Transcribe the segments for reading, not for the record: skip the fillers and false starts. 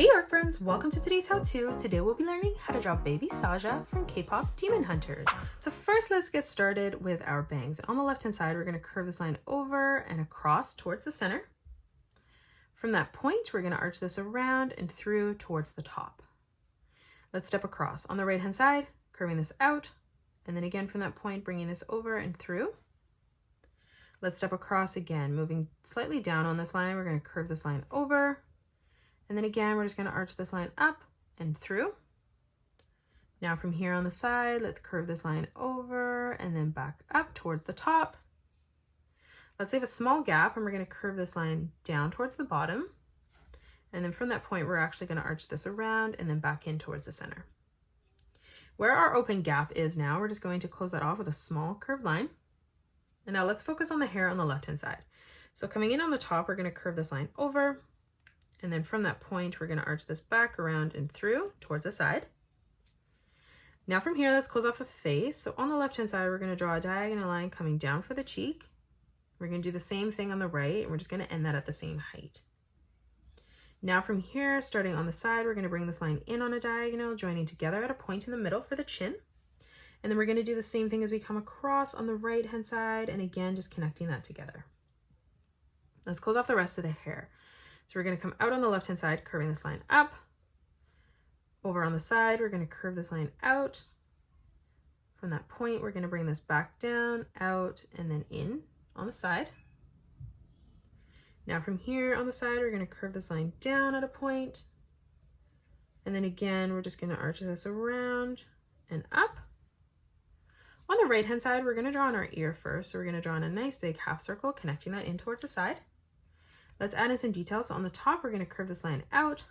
Hey art friends, welcome to today's how-to. Today we'll be learning how to draw baby Saja from K-pop Demon Hunters. So first let's get started with our bangs. On the left hand side we're going to curve this line over and across towards the center. From that point we're going to arch this around and through towards the top. Let's step across. On the right hand side, curving this out, and then again from that point bringing this over and through. Let's step across again, moving slightly down on this line. We're going to curve this line over. And then again, we're just going to arch this line up and through. Now from here on the side, let's curve this line over and then back up towards the top. Let's leave a small gap and we're going to curve this line down towards the bottom. And then from that point, we're actually going to arch this around and then back in towards the center. Where our open gap is now, we're just going to close that off with a small curved line. And now let's focus on the hair on the left-hand side. So coming in on the top, we're going to curve this line over. And then from that point, we're going to arch this back around and through towards the side. Now from here, let's close off the face. So on the left-hand side, we're going to draw a diagonal line coming down for the cheek. We're going to do the same thing on the right, and we're just going to end that at the same height. Now from here, starting on the side, we're going to bring this line in on a diagonal, joining together at a point in the middle for the chin. And then we're going to do the same thing as we come across on the right-hand side, and again, just connecting that together. Let's close off the rest of the hair. So we're going to come out on the left-hand side, curving this line up. Over on the side, we're going to curve this line out. From that point, we're going to bring this back down, out, and then in on the side. Now from here on the side, we're going to curve this line down at a point. And then again, we're just going to arch this around and up. On the right-hand side, we're going to draw on our ear first. So we're going to draw in a nice big half circle, connecting that in towards the side. Let's add in some details. So on the top, we're going to curve this line out,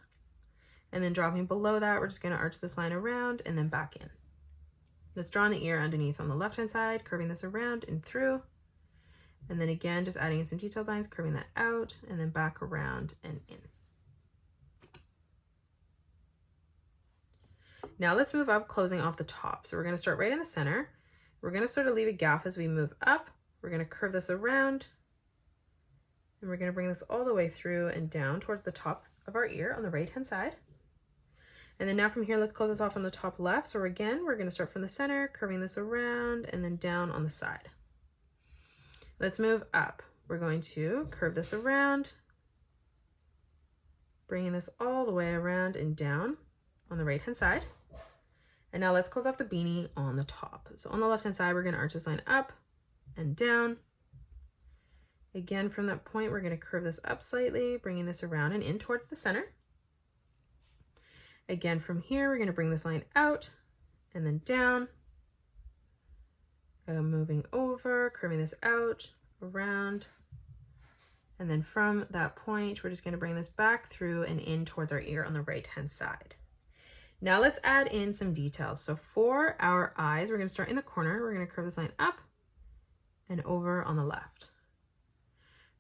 and then dropping below that, we're just going to arch this line around and then back in. Let's draw in the ear underneath on the left-hand side, curving this around and through. And then again, just adding in some detailed lines, curving that out and then back around and in. Now let's move up, closing off the top. So we're going to start right in the center. We're going to sort of leave a gap as we move up. We're going to curve this around. And we're going to bring this all the way through and down towards the top of our ear on the right-hand side. And then now from here, let's close this off on the top left. So again, we're going to start from the center, curving this around and then down on the side. Let's move up. We're going to curve this around, bringing this all the way around and down on the right-hand side. And now let's close off the beanie on the top. So on the left-hand side, we're going to arch this line up and down. Again, from that point, we're going to curve this up slightly, bringing this around and in towards the center. Again, from here, we're going to bring this line out and then down. Moving over, curving this out, around. And then from that point, we're just going to bring this back through and in towards our ear on the right-hand side. Now let's add in some details. So for our eyes, we're going to start in the corner. We're going to curve this line up and over on the left.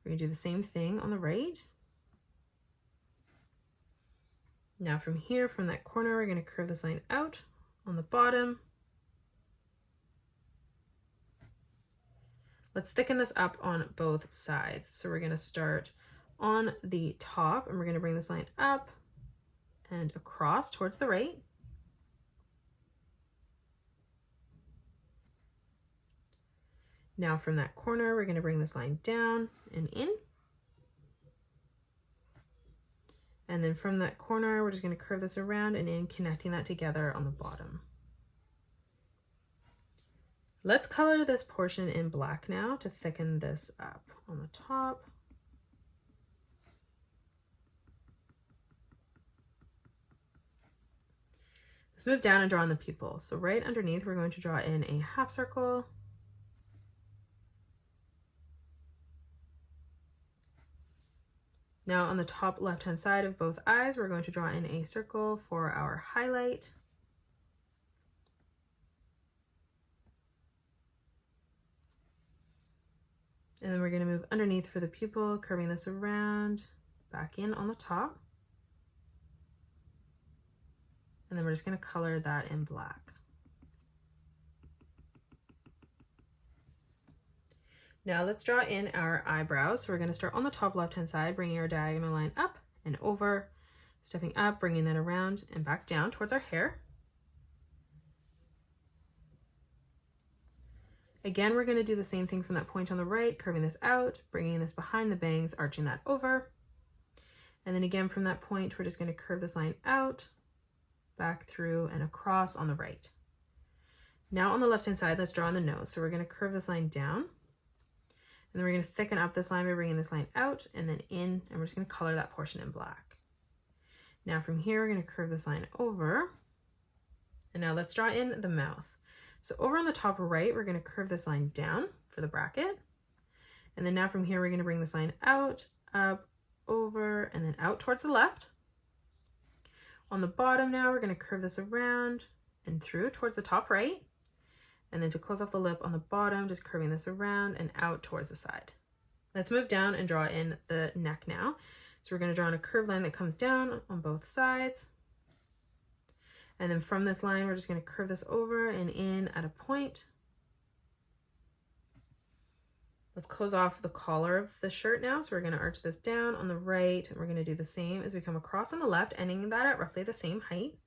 We're going to do the same thing on the right. Now from here, from that corner, we're going to curve this line out on the bottom. Let's thicken this up on both sides. So we're going to start on the top and we're going to bring this line up and across towards the right. Now from that corner, we're going to bring this line down and in. And then from that corner, we're just going to curve this around and in, connecting that together on the bottom. Let's color this portion in black now to thicken this up on the top. Let's move down and draw on the pupil. So right underneath, we're going to draw in a half circle. Now on the top left-hand side of both eyes, we're going to draw in a circle for our highlight. And then we're going to move underneath for the pupil, curving this around, back in on the top. And then we're just going to color that in black. Now let's draw in our eyebrows. So we're going to start on the top left-hand side, bringing our diagonal line up and over. Stepping up, bringing that around and back down towards our hair. Again, we're going to do the same thing from that point on the right, curving this out, bringing this behind the bangs, arching that over. And then again, from that point, we're just going to curve this line out, back through and across on the right. Now on the left-hand side, let's draw on the nose. So we're going to curve this line down, and then we're going to thicken up this line by bringing this line out and then in, and we're just going to color that portion in black. Now from here, we're going to curve this line over, and now let's draw in the mouth. So over on the top right, we're going to curve this line down for the bracket. And then now from here, we're going to bring this line out, up, over, and then out towards the left. On the bottom now, we're going to curve this around and through towards the top right. And then to close off the lip on the bottom, just curving this around and out towards the side. Let's move down and draw in the neck now. So we're going to draw in a curved line that comes down on both sides. And then from this line, we're just going to curve this over and in at a point. Let's close off the collar of the shirt now. So we're going to arch this down on the right, and we're going to do the same as we come across on the left, ending that at roughly the same height.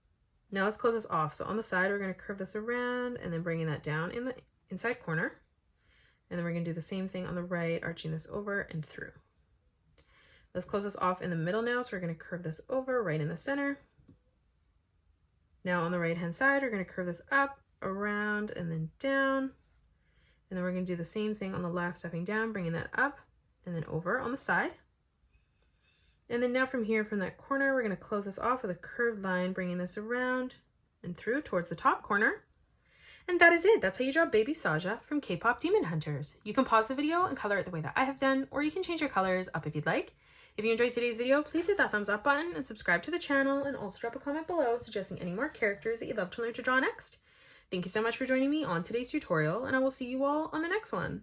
Now let's close this off. So on the side, we're going to curve this around and then bringing that down in the inside corner. And then we're going to do the same thing on the right, arching this over and through. Let's close this off in the middle now. So we're going to curve this over right in the center. Now on the right hand side, we're going to curve this up, around, and then down. And then we're going to do the same thing on the left, stepping down, bringing that up, and then over on the side. And then now from here, from that corner, we're going to close this off with a curved line, bringing this around and through towards the top corner. And that is it. That's how you draw baby Saja from K-pop Demon Hunters. You can pause the video and color it the way that I have done, or you can change your colors up if you'd like. If you enjoyed today's video, please hit that thumbs up button and subscribe to the channel, and also drop a comment below suggesting any more characters that you'd love to learn to draw next. Thank you so much for joining me on today's tutorial, and I will see you all on the next one.